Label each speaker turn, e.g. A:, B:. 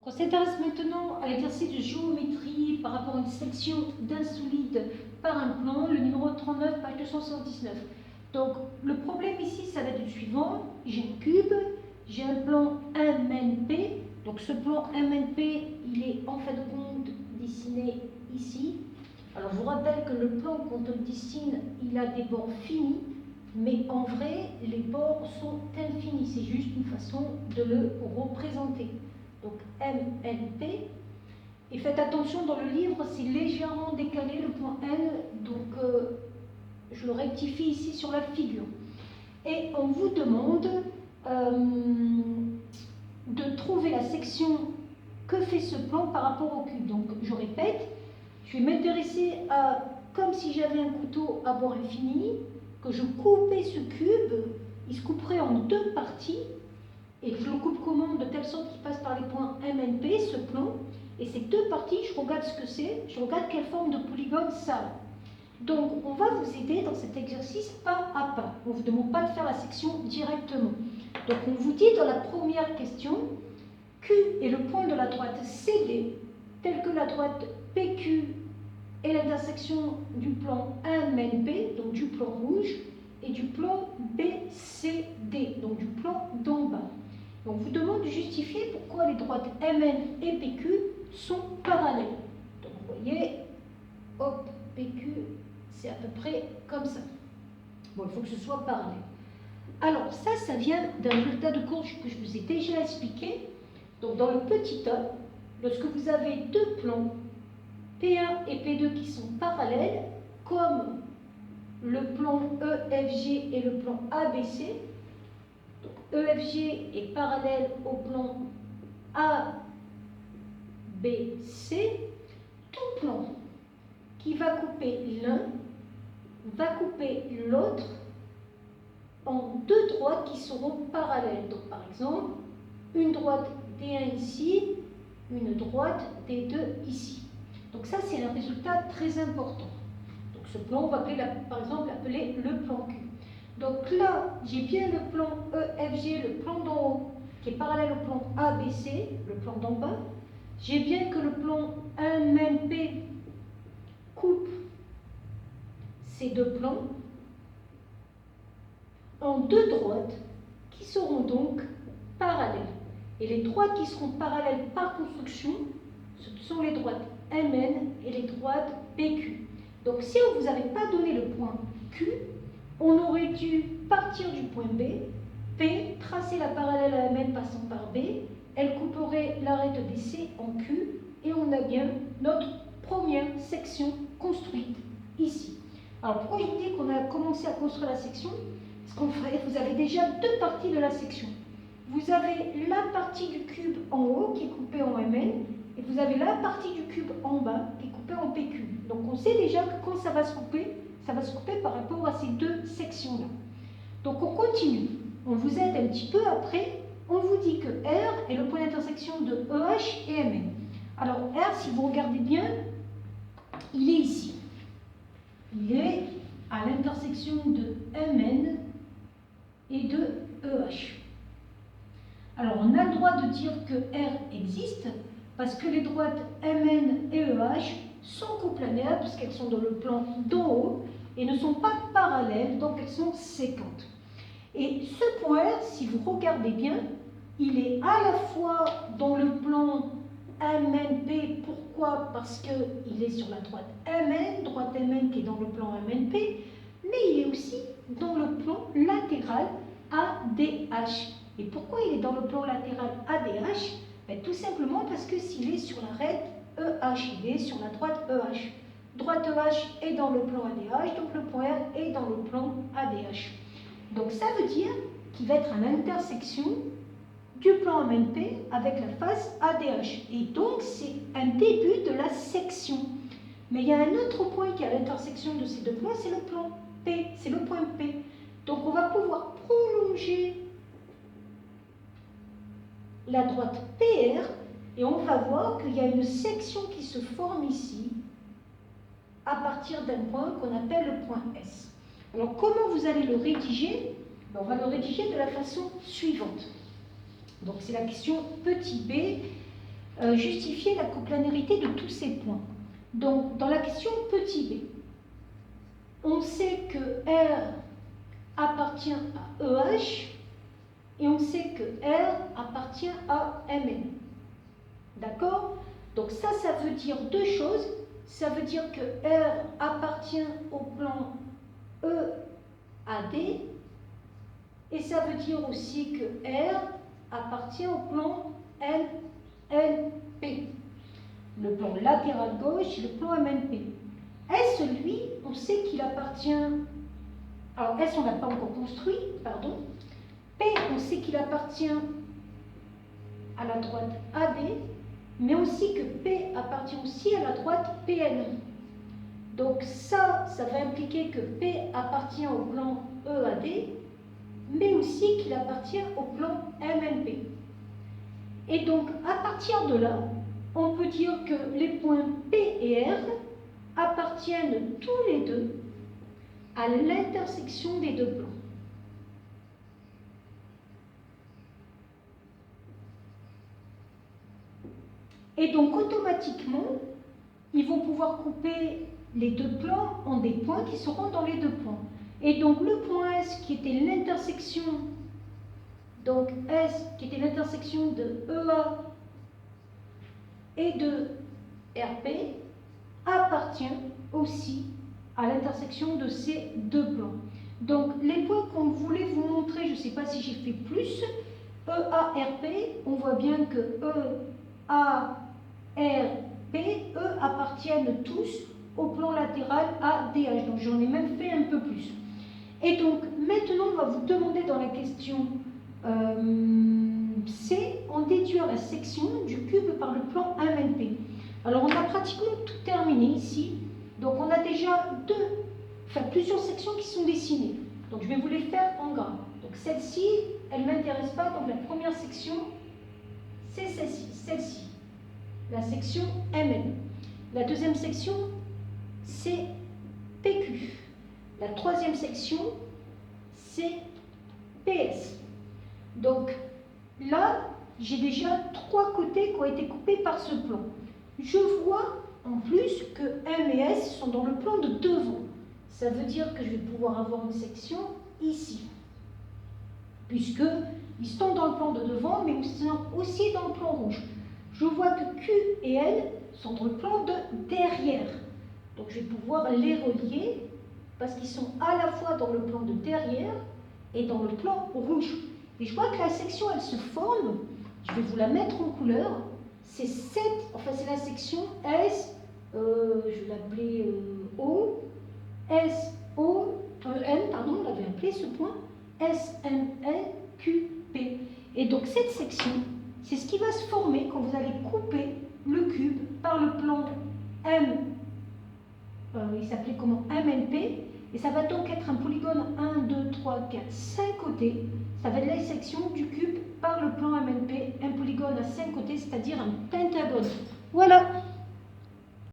A: On s'intéresse maintenant à l'exercice de géométrie par rapport à une section d'un solide par un plan, le numéro 39, page 279. Donc, le problème ici, ça va être le suivant. J'ai un cube, j'ai un plan MNP. Donc, ce plan MNP, il est en fin de compte dessiné ici. Alors, je vous rappelle que le plan, quand on le dessine, il a des bords finis, mais en vrai, les bords sont infinis. C'est juste une façon de le représenter. Donc MNP, et faites attention, dans le livre c'est légèrement décalé le point N, donc je le rectifie ici sur la figure. Et on vous demande de trouver la section que fait ce plan par rapport au cube. Donc je répète, je vais m'intéresser à, comme si j'avais un couteau à bord infini, que je coupais ce cube, il se couperait en deux parties. Et je le coupe comment? De telle sorte qu'il passe par les points MNP, ce plan. Et ces deux parties, je regarde ce que c'est, je regarde quelle forme de polygone ça a. Donc, on va vous aider dans cet exercice pas à pas. On ne vous demande pas de faire la section directement. Donc, on vous dit dans la première question, Q est le point de la droite CD, tel que la droite PQ est l'intersection du plan MNP, donc du plan rouge, et du plan BCD, donc du plan d'en bas. On vous demande de justifier pourquoi les droites MN et PQ sont parallèles. Donc vous voyez, hop, PQ, c'est à peu près comme ça. Bon, il faut que ce soit parallèle. Alors ça vient d'un résultat de courbe que je vous ai déjà expliqué. Donc dans le petit A, lorsque vous avez deux plans, P1 et P2 qui sont parallèles, comme le plan EFG et le plan ABC, EFG est parallèle au plan ABC, tout plan qui va couper l'un va couper l'autre en deux droites qui seront parallèles. Donc par exemple, une droite D1 ici, une droite D2 ici. Donc ça c'est un résultat très important. Donc ce plan, on va appeler, par exemple l'appeler le plan Q. Donc là, j'ai bien le plan EFG, le plan d'en haut, qui est parallèle au plan ABC, le plan d'en bas. J'ai bien que le plan MNP coupe ces deux plans en deux droites qui seront donc parallèles. Et les droites qui seront parallèles par construction, ce sont les droites MN et les droites PQ. Donc si on ne vous avait pas donné le point Q, on aurait dû partir du point B, P, tracer la parallèle à MN passant par B, elle couperait l'arête DC en Q, et on a bien notre première section construite ici. Alors pourquoi je vous dis qu'on a commencé à construire la section? Parce que vous avez déjà deux parties de la section. Vous avez la partie du cube en haut qui est coupée en MN, et vous avez la partie du cube en bas qui est coupée en PQ. Donc on sait déjà que quand ça va se couper par rapport à ces deux sections-là. Donc on continue. On vous aide un petit peu après. On vous dit que R est le point d'intersection de EH et MN. Alors R, si vous regardez bien, il est ici. Il est à l'intersection de MN et de EH. Alors on a le droit de dire que R existe parce que les droites MN et EH sont coplanaires puisqu'elles sont dans le plan d'en haut et ne sont pas parallèles, donc elles sont séquentes. Et ce point R, si vous regardez bien, il est à la fois dans le plan MNP. Pourquoi? Parce qu'il est sur la droite MN qui est dans le plan MNP, mais il est aussi dans le plan latéral ADH. Et pourquoi il est dans le plan latéral ADH? Ben, tout simplement parce que s'il est sur l'arête EH, il est sur la droite EH. Droite EH est dans le plan ADH, donc le point R est dans le plan ADH. Donc ça veut dire qu'il va être à l'intersection du plan MNP avec la face ADH. Et donc c'est un début de la section. Mais il y a un autre point qui est à l'intersection de ces deux points, c'est le plan P, c'est le point P. Donc on va pouvoir prolonger la droite PR et on va voir qu'il y a une section qui se forme ici à partir d'un point qu'on appelle le point S. Alors comment vous allez le rédiger? On va le rédiger de la façon suivante. Donc c'est la question petit b. justifier la coplanarité de tous ces points. Donc, dans la question petit b, on sait que R appartient à EH et on sait que R appartient à Mn. D'accord? Donc ça veut dire deux choses. Ça veut dire que R appartient au plan EAD et ça veut dire aussi que R appartient au plan MNP. Le plan latéral gauche et le plan MNP. S, lui, on sait qu'il appartient... Alors S, on ne l'a pas encore construit, pardon. P, on sait qu'il appartient à la droite AD, mais aussi que P appartient aussi à la droite PN. Donc ça va impliquer que P appartient au plan EAD, mais aussi qu'il appartient au plan MNP. Et donc, à partir de là, on peut dire que les points P et R appartiennent tous les deux à l'intersection des deux plans. Et donc, automatiquement, ils vont pouvoir couper les deux plans en des points qui seront dans les deux points. Et donc, le point S, qui était l'intersection, donc S, qui était l'intersection de EA et de RP, appartient aussi à l'intersection de ces deux plans. Donc, les points qu'on voulait vous montrer, je ne sais pas si j'ai fait plus, EARP, on voit bien que EARP, eux, appartiennent tous au plan latéral ADH. Donc, j'en ai même fait un peu plus. Et donc, maintenant, on va vous demander dans la question C, on déduire la section du cube par le plan MNP. Alors, on a pratiquement tout terminé ici. Donc, on a déjà plusieurs sections qui sont dessinées. Donc, je vais vous les faire en gras. Donc, celle-ci, elle ne m'intéresse pas. Donc, la première section, c'est celle-ci. La section MN. La deuxième section, c'est PQ. La troisième section, c'est PS. Donc, là, j'ai déjà 3 côtés qui ont été coupés par ce plan. Je vois en plus que M et S sont dans le plan de devant. Ça veut dire que je vais pouvoir avoir une section ici, puisqu'ils sont dans le plan de devant, mais ils sont aussi dans le plan rouge. Je vois que Q et L sont dans le plan de derrière. Donc je vais pouvoir les relier, parce qu'ils sont à la fois dans le plan de derrière et dans le plan rouge. Et je vois que la section, elle se forme, je vais vous la mettre en couleur, c'est la section S, je vais l'appeler O, S, O, N, pardon, on l'avait appelé ce point, S, N, N, Q, P. Et donc cette section, c'est ce qui va se former quand vous allez couper le cube par le plan M, il s'appelait comment, MNP, et ça va donc être un polygone 1, 2, 3, 4, 5 côtés. Ça va être la section du cube par le plan MNP, un polygone à 5 côtés, c'est-à-dire un pentagone. Voilà.